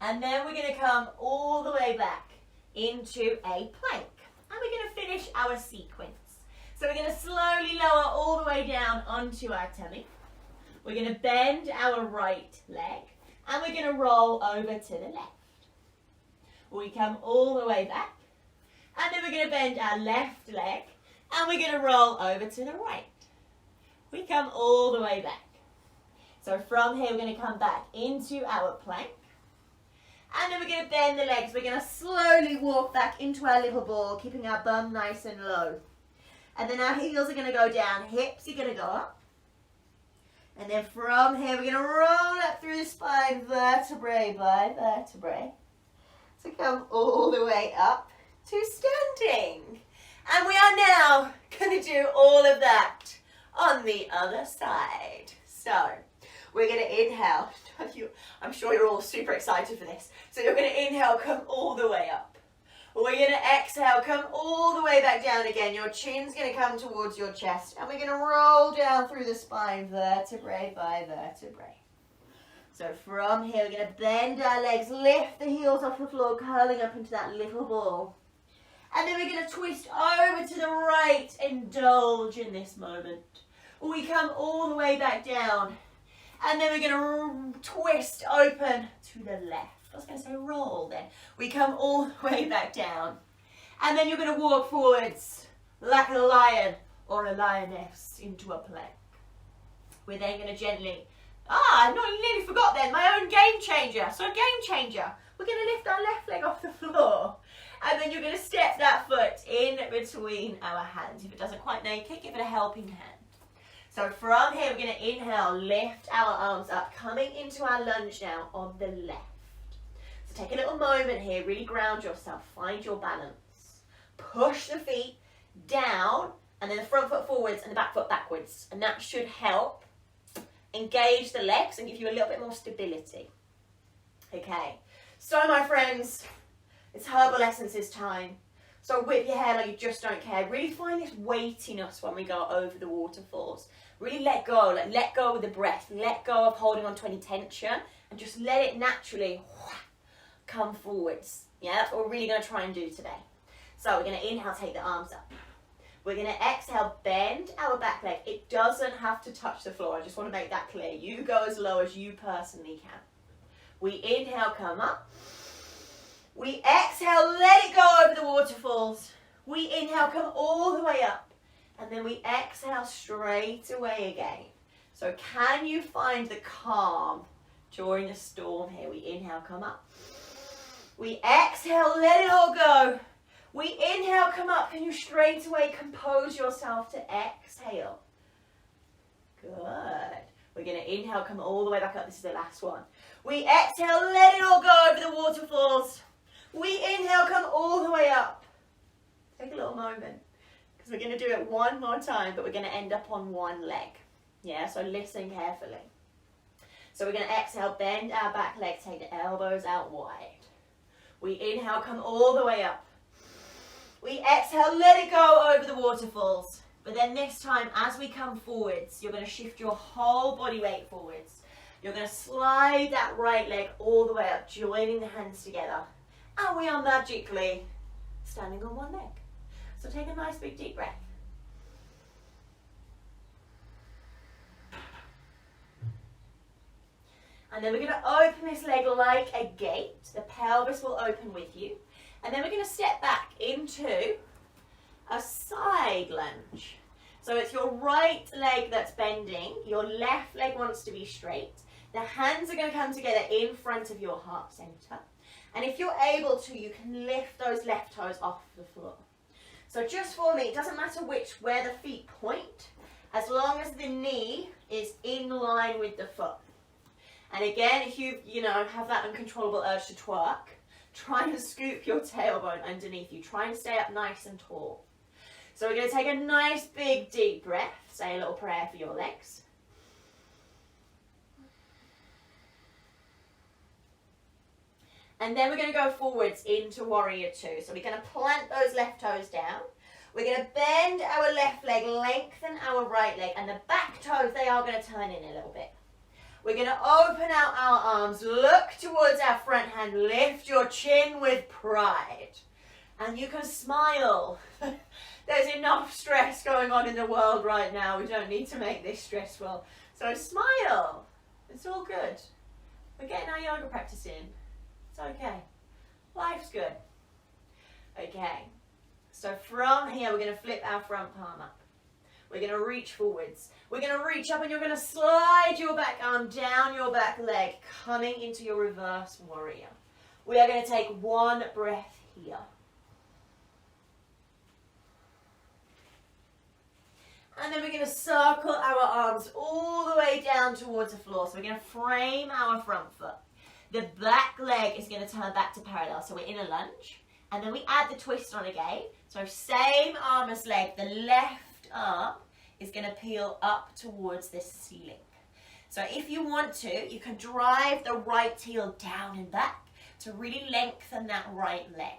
And then we're going to come all the way back into a plank. And we're going to finish our sequence. So we're going to slowly lower all the way down onto our tummy. We're going to bend our right leg. And we're going to roll over to the left. We come all the way back. And then we're going to bend our left leg. And we're going to roll over to the right. We come all the way back. So from here we're going to come back into our plank. And then we're going to bend the legs. We're going to slowly walk back into our little ball, keeping our bum nice and low. And then our heels are going to go down, hips are going to go up. And then from here we're going to roll up through the spine, vertebrae by vertebrae. So come all the way up to standing. And we are now going to do all of that on the other side. So we're going to inhale. I'm sure you're all super excited for this. So you're going to inhale, come all the way up. We're going to exhale, come all the way back down again. Your chin's going to come towards your chest. And we're going to roll down through the spine, vertebrae by vertebrae. So from here, we're going to bend our legs, lift the heels off the floor, curling up into that little ball. And then we're going to twist over to the right, indulge in this moment. We come all the way back down. And then we're going to twist open to the left. I was going to say roll then. We come all the way back down. And then you're going to walk forwards like a lion or a lioness into a plank. We're then going to gently, I nearly forgot then, my own game changer. So game changer. We're going to lift our left leg off the floor. And then you're going to step that foot in between our hands. If it doesn't quite make it, give it a helping hand. So from here, we're going to inhale, lift our arms up, coming into our lunge now on the left. So take a little moment here, really ground yourself, find your balance. Push the feet down, and then the front foot forwards and the back foot backwards. And that should help engage the legs and give you a little bit more stability. Okay, so my friends, it's herbal essences time. So whip your hair like you just don't care. Really find this weightiness when we go over the waterfalls. Really let go, like let go with the breath. Let go of holding on to any tension and just let it naturally come forwards. Yeah, that's what we're really going to try and do today. So we're going to inhale, take the arms up. We're going to exhale, bend our back leg. It doesn't have to touch the floor. I just want to make that clear. You go as low as you personally can. We inhale, come up. We exhale, let it go over the waterfalls. We inhale, come all the way up. And then we exhale straight away again. So can you find the calm during the storm here? We inhale, come up. We exhale, let it all go. We inhale, come up. Can you straight away compose yourself to exhale? Good. We're going to inhale, come all the way back up. This is the last one. We exhale, let it all go over the waterfalls. We inhale, come all the way up. Take a little moment, because we're going to do it one more time, but we're going to end up on one leg. Yeah, so listen carefully. So we're going to exhale, bend our back leg, take the elbows out wide. We inhale, come all the way up. We exhale, let it go over the waterfalls. But then this time, as we come forwards, you're going to shift your whole body weight forwards. You're going to slide that right leg all the way up, joining the hands together. And we are magically standing on one leg. So take a nice big deep breath. And then we're going to open this leg like a gate. The pelvis will open with you. And then we're going to step back into a side lunge. So it's your right leg that's bending. Your left leg wants to be straight. The hands are going to come together in front of your heart center. And if you're able to, you can lift those left toes off the floor. So just for me, it doesn't matter where the feet point, as long as the knee is in line with the foot. And again, if you have that uncontrollable urge to twerk, try and scoop your tailbone underneath you. Try and stay up nice and tall. So we're going to take a nice big deep breath. Say a little prayer for your legs. And then we're going to go forwards into warrior two. So we're going to plant those left toes down. We're going to bend our left leg, lengthen our right leg, and the back toes, they are going to turn in a little bit. We're going to open out our arms, look towards our front hand, lift your chin with pride. And you can smile. There's enough stress going on in the world right now. We don't need to make this stressful. So smile. It's all good. We're getting our yoga practice in. It's okay. Life's good. Okay. So from here, we're going to flip our front palm up. We're going to reach forwards. We're going to reach up and you're going to slide your back arm down your back leg, coming into your reverse warrior. We are going to take one breath here. And then we're going to circle our arms all the way down towards the floor. So we're going to frame our front foot. The back leg is going to turn back to parallel. So we're in a lunge. And then we add the twist on again. So same arm as leg. The left arm is going to peel up towards this ceiling. So if you want to, you can drive the right heel down and back to really lengthen that right leg.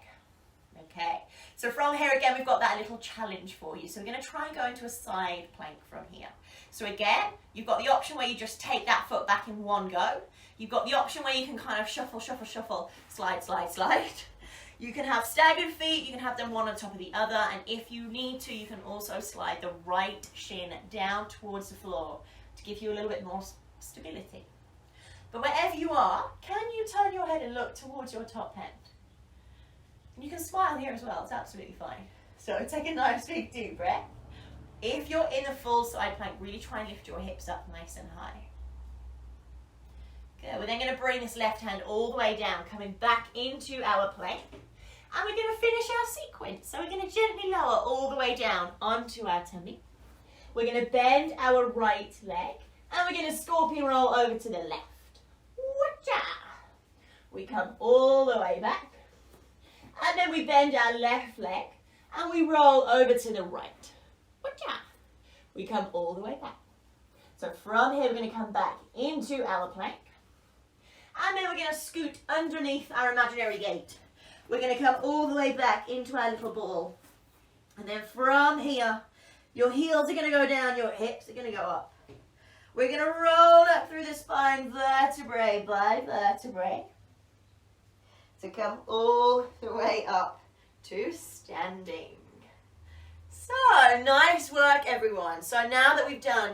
Okay, so from here again, we've got that little challenge for you. So we're going to try and go into a side plank from here. So again, you've got the option where you just take that foot back in one go. You've got the option where you can kind of shuffle, shuffle, shuffle, slide, slide, slide. You can have staggered feet, you can have them one on top of the other, and if you need to, you can also slide the right shin down towards the floor to give you a little bit more stability. But wherever you are, can you turn your head and look towards your top hand? And you can smile here as well, it's absolutely fine. So take a nice big deep breath. If you're in a full side plank, really try and lift your hips up nice and high. Good, we're then going to bring this left hand all the way down, coming back into our plank. And we're going to finish our sequence. So we're going to gently lower all the way down onto our tummy. We're going to bend our right leg. And we're going to scorpion roll over to the left. Whatcha? We come all the way back. And then we bend our left leg. And we roll over to the right. Whatcha? We come all the way back. So from here, we're going to come back into our plank. And then we're going to scoot underneath our imaginary gate. We're going to come all the way back into our little ball. And then from here, your heels are going to go down, your hips are going to go up. We're going to roll up through the spine, vertebrae by vertebrae, to come all the way up to standing. So, nice work, everyone. So now that we've done,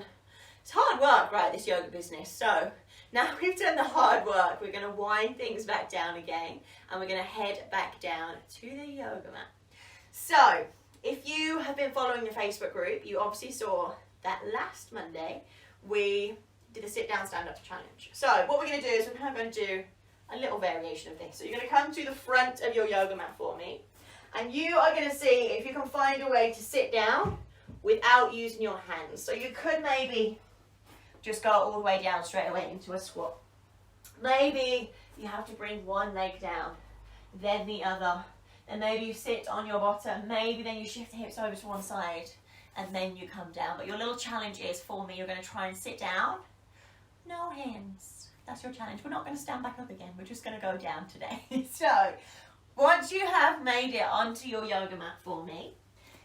it's hard work, right, this yoga business. So now we've done the hard work, we're going to wind things back down again, and we're going to head back down to the yoga mat. So
if you have been following the Facebook group, you obviously saw that last Monday we did a sit down, stand up challenge. So what we're going to do is we're kind of going to do a little variation of this. So you're going to come to the front of your yoga mat for me, and you are going to see if you can find a way to sit down without using your hands. So you could maybe just go all the way down straight away into a squat. Maybe you have to bring one leg down, then the other. Then maybe you sit on your bottom. Maybe then you shift the hips over to one side, and then you come down. But your little challenge is, for me, you're going to try and sit down. No hands. That's your challenge. We're not going to stand back up again. We're just going to go down today. So once you have made it onto your yoga mat for me,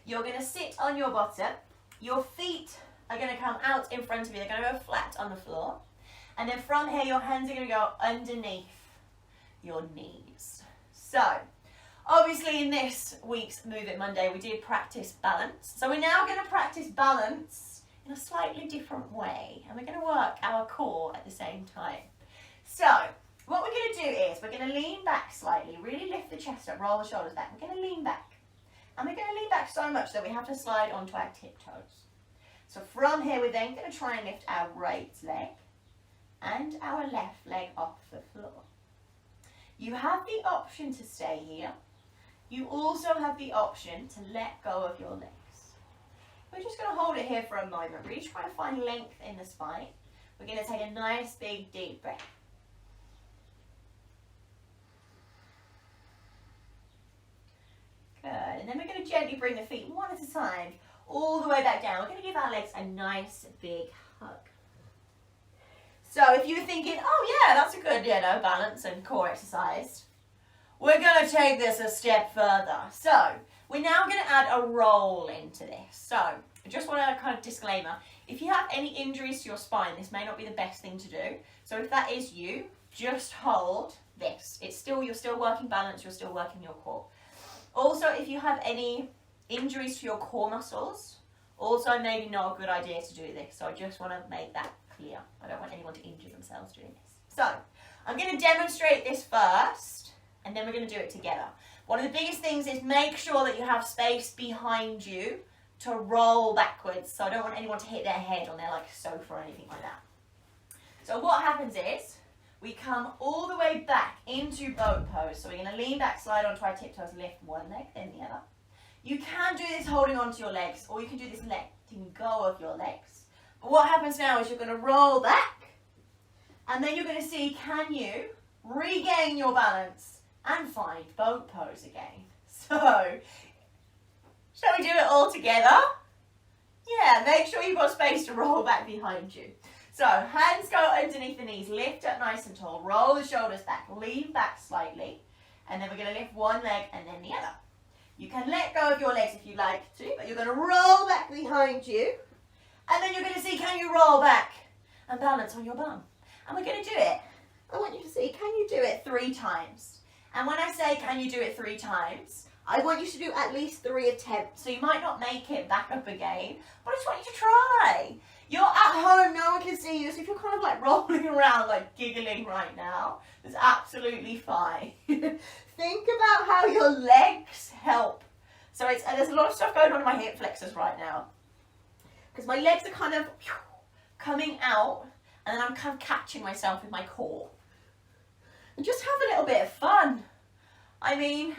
you're going to sit on your bottom. Your feet are going to come out in front of you. They're going to go flat on the floor. And then from here, your hands are going to go underneath your knees. So obviously in this week's Move It Monday, we did practice balance. So we're now going to practice balance in a slightly different way. And we're going to work our core at the same time. So what we're going to do is we're going to lean back slightly, really lift the chest up, roll the shoulders back. We're going to lean back. And we're going to lean back so much that we have to slide onto our tiptoes. So from here, we're then going to try and lift our right leg and our left leg off the floor. You have the option to stay here. You also have the option to let go of your legs. We're just going to hold it here for a moment, really try to find length in the spine. We're going to take a nice big deep breath. Good, and then we're going to gently bring the feet one at a time all the way back down. We're going to give our legs a nice big hug. So if you were thinking, oh yeah, that's a good, balance and core exercise, we're going to take this a step further. So we're now going to add a roll into this. So I just want to kind of disclaimer, if you have any injuries to your spine, this may not be the best thing to do. So if that is you, just hold this. You're still working balance, you're still working your core. Also, if you have any injuries to your core muscles, also maybe not a good idea to do this. So I just want to make that clear. I don't want anyone to injure themselves doing this. So I'm going to demonstrate this first, and then we're going to do it together. One of the biggest things is make sure that you have space behind you to roll backwards. So I don't want anyone to hit their head on their sofa or anything like that. So what happens is we come all the way back into boat pose. So we're going to lean back, slide onto our tiptoes, lift one leg, then the other. You can do this holding onto your legs, or you can do this letting go of your legs. But what happens now is you're going to roll back, and then you're going to see, can you regain your balance and find boat pose again? So, shall we do it all together? Yeah, make sure you've got space to roll back behind you. So, hands go underneath the knees, lift up nice and tall, roll the shoulders back, lean back slightly, and then we're going to lift one leg and then the other. You can let go of your legs if you like to, but you're going to roll back behind you, and then you're going to see, can you roll back and balance on your bum? And we're going to do it. I want you to see, can you do it 3 times? And when I say, can you do it 3 times, I want you to do at least 3 attempts. So you might not make it back up again, but I just want you to try. You're at home, no one can see you, so if you're kind of rolling around, giggling right now, that's absolutely fine. Think about how your legs help. So there's a lot of stuff going on in my hip flexors right now, because my legs are kind of coming out, and then I'm kind of catching myself with my core. And just have a little bit of fun. I mean,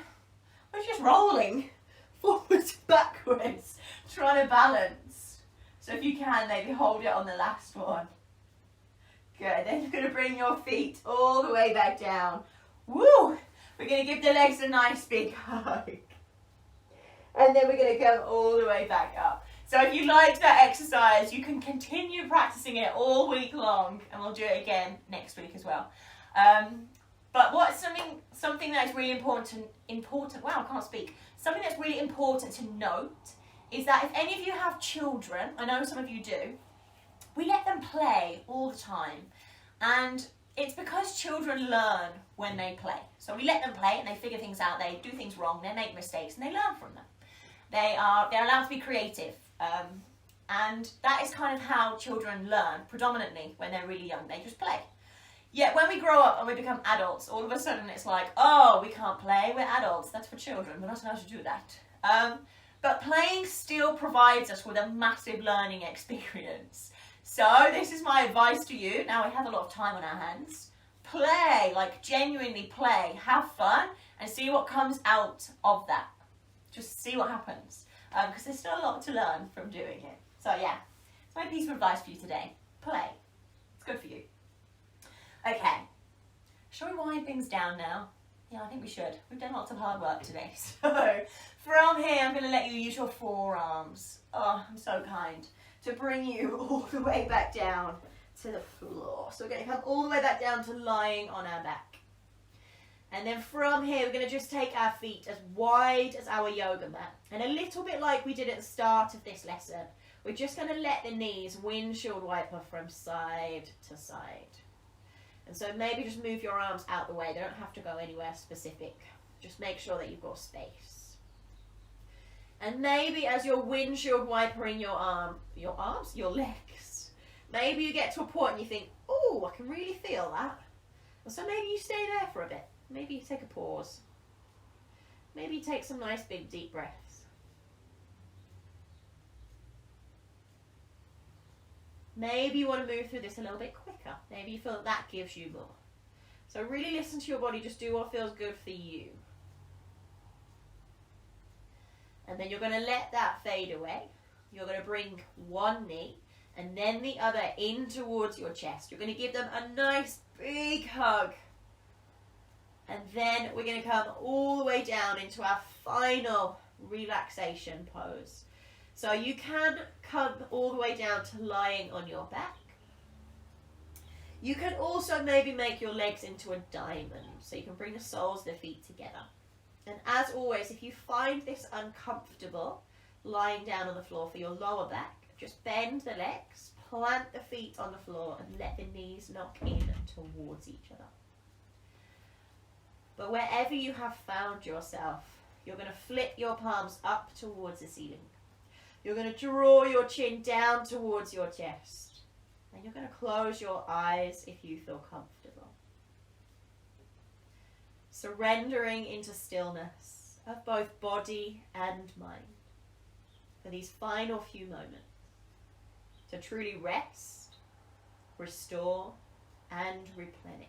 we're just rolling forwards, backwards, trying to balance. So if you can, maybe hold it on the last one. Good, then you're going to bring your feet all the way back down. Woo! We're going to give the legs a nice big hug. And then we're going to come all the way back up. So if you liked that exercise, you can continue practicing it all week long, and we'll do it again next week as well. But what's something that's really important, wow, I can't speak. Something that's really important to note is that if any of you have children, I know some of you do, we let them play all the time. And it's because children learn when they play. So we let them play and they figure things out, they do things wrong, they make mistakes, and they learn from them. They're allowed to be creative. And that is kind of how children learn, predominantly when they're really young, they just play. Yet when we grow up and we become adults, all of a sudden it's like, oh, we can't play, we're adults, that's for children, we're not allowed to do that. But playing still provides us with a massive learning experience. So this is my advice to you. Now we have a lot of time on our hands. Play, like genuinely play, have fun, and see what comes out of that. Just see what happens. Because there's still a lot to learn from doing it. So yeah, it's my piece of advice for you today. Play. It's good for you. Okay. Shall we wind things down now? Yeah, I think we should. We've done lots of hard work today. So from here, I'm going to let you use your forearms. Oh, I'm so kind. To bring you all the way back down to the floor. So we're going to come all the way back down to lying on our back. And then from here, we're going to just take our feet as wide as our yoga mat. And a little bit like we did at the start of this lesson, we're just going to let the knees windshield wiper from side to side. And so maybe just move your arms out the way. They don't have to go anywhere specific. Just make sure that you've got space. And maybe as you're windshield wipering your legs, maybe you get to a point and you think, oh, I can really feel that. And so maybe you stay there for a bit. Maybe you take a pause. Maybe you take some nice big deep breaths. Maybe you want to move through this a little bit quicker. Maybe you feel that that gives you more. So really listen to your body. Just do what feels good for you. And then you're going to let that fade away. You're going to bring one knee and then the other in towards your chest. You're going to give them a nice big hug. And then we're going to come all the way down into our final relaxation pose. So you can come all the way down to lying on your back. You can also maybe make your legs into a diamond. So you can bring the soles of the feet together. And as always, if you find this uncomfortable, lying down on the floor for your lower back, just bend the legs, plant the feet on the floor, and let the knees knock in towards each other. But wherever you have found yourself, you're going to flip your palms up towards the ceiling. You're going to draw your chin down towards your chest. And you're going to close your eyes if you feel comfortable. Surrendering into stillness of both body and mind for these final few moments to truly rest, restore, and replenish.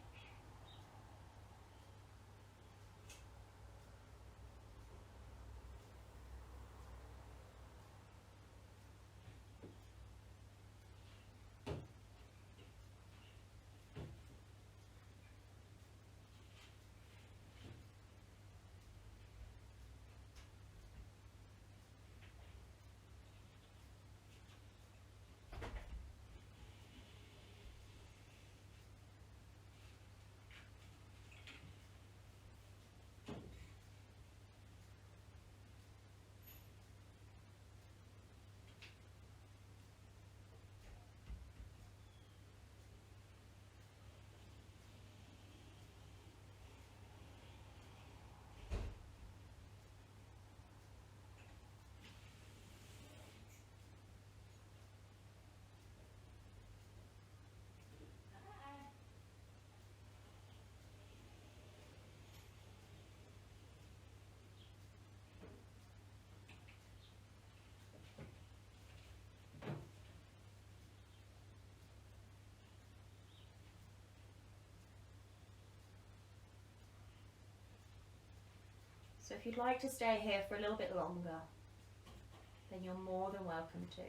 So if you'd like to stay here for a little bit longer, then you're more than welcome to.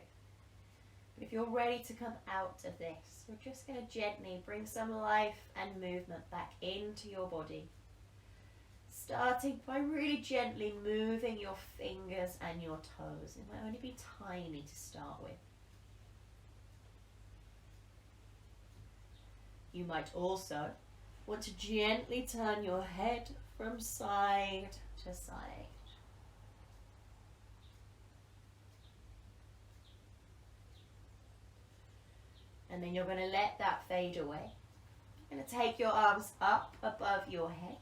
But if you're ready to come out of this, we're just going to gently bring some life and movement back into your body. Starting by really gently moving your fingers and your toes. It might only be tiny to start with. You might also want to gently turn your head from side to side. And then you're going to let that fade away. You're going to take your arms up above your head.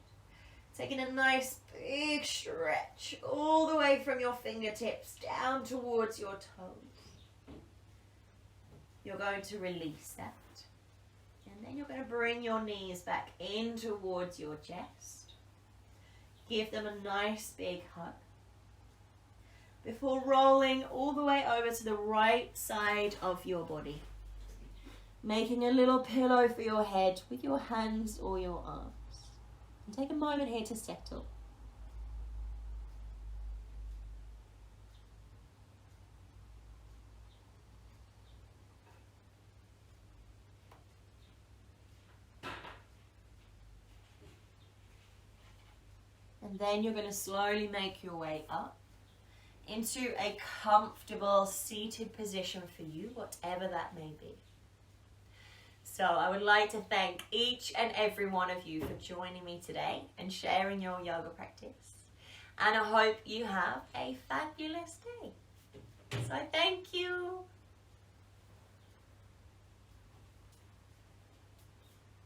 Taking a nice big stretch all the way from your fingertips down towards your toes. You're going to release that. And then you're going to bring your knees back in towards your chest. Give them a nice big hug. before rolling all the way over to the right side of your body. Making a little pillow for your head with your hands or your arms. And take a moment here to settle. And then you're going to slowly make your way up into a comfortable seated position for you, whatever that may be. So I would like to thank each and every one of you for joining me today and sharing your yoga practice. And I hope you have a fabulous day. So thank you.